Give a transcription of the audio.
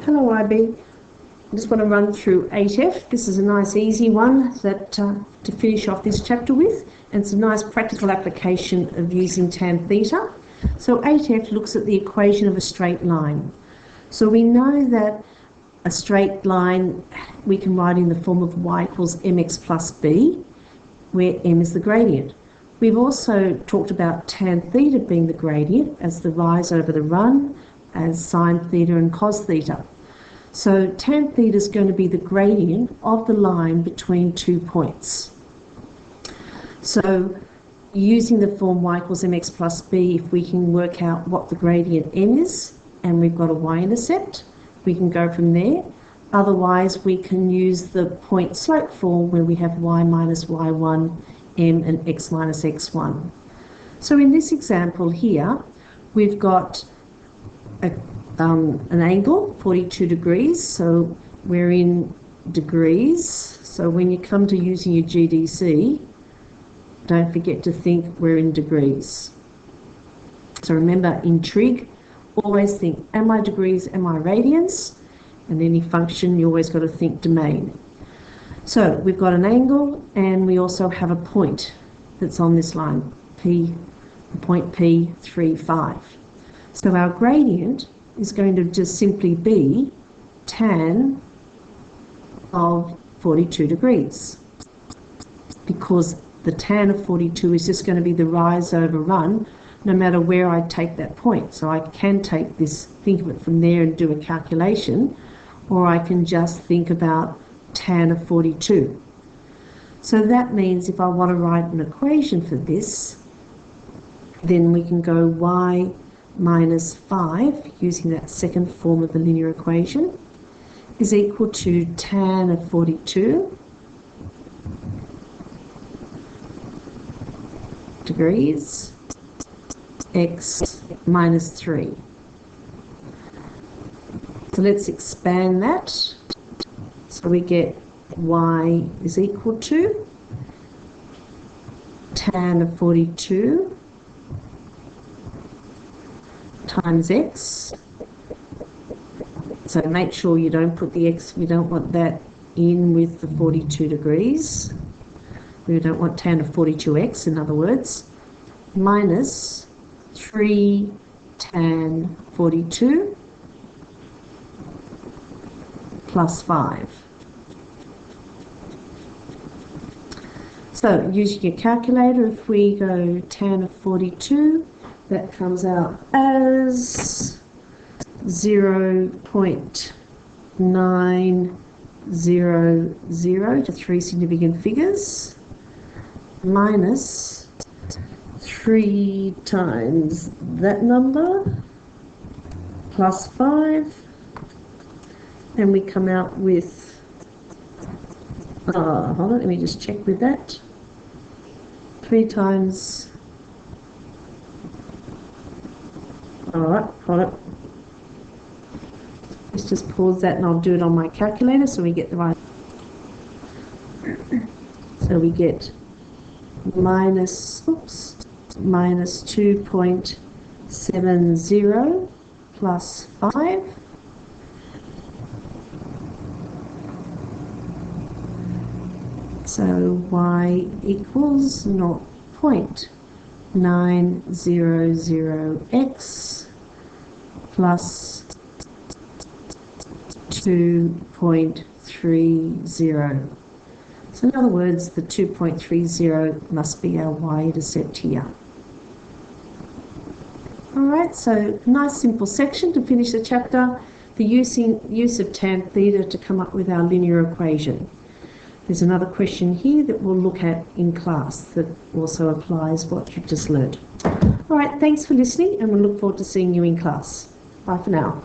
Hello IB. I just want to run through 8F. This is a nice easy one that to finish off this chapter with, and it's a nice practical application of using tan theta. So 8F looks at the equation of a straight line. So we know that a straight line we can write in the form of y equals mx plus b, where m is the gradient. We've also talked about tan theta being the gradient as the rise over the run, as sine theta and cos theta. So tan theta is going to be the gradient of the line between 2 points. So using the form y equals mx plus b, if we can work out what the gradient m is, and we've got a y-intercept, we can go from there. Otherwise, we can use the point slope form where we have y minus y1, m and x minus x1. So in this example here, we've got an angle, 42 degrees, so we're in degrees. So when you come to using your GDC, don't forget to think we're in degrees. So remember, in trig, always think, am I degrees, am I radians? And any function, you always got to think domain. So we've got an angle, and we also have a point that's on this line, P, point P, 3, 5. So our gradient is going to just simply be tan of 42 degrees, because the tan of 42 is just going to be the rise over run no matter where I take that point. So I can take this, think of it from there and do a calculation, or I can just think about tan of 42. So that means if I want to write an equation for this, then we can go y minus 5, using that second form of the linear equation, is equal to tan of 42 degrees x minus 3. So let's expand that. So we get y is equal to tan of 42 times x. So make sure you don't put the x, we don't want that in with the 42 degrees. We don't want tan of 42x, in other words, minus 3 tan 42 plus 5. So using your calculator, if we go tan of 42, that comes out as 0.900 to 3 significant figures, minus 3 times that number, plus 5, and we come out with, hold on, let me just check with that, 3 times, alright, hold it. Let's just pause that and I'll do it on my calculator so we get the right. So we get minus 2.70 plus 5. So y equals 0.900x plus 2.30. So in other words, the 2.30 must be our y-intercept here. Alright, so nice simple section to finish the chapter, the use of tan theta to come up with our linear equation. There's another question here that we'll look at in class that also applies what you've just learned. Alright, thanks for listening, and we'll look forward to seeing you in class. Bye for now.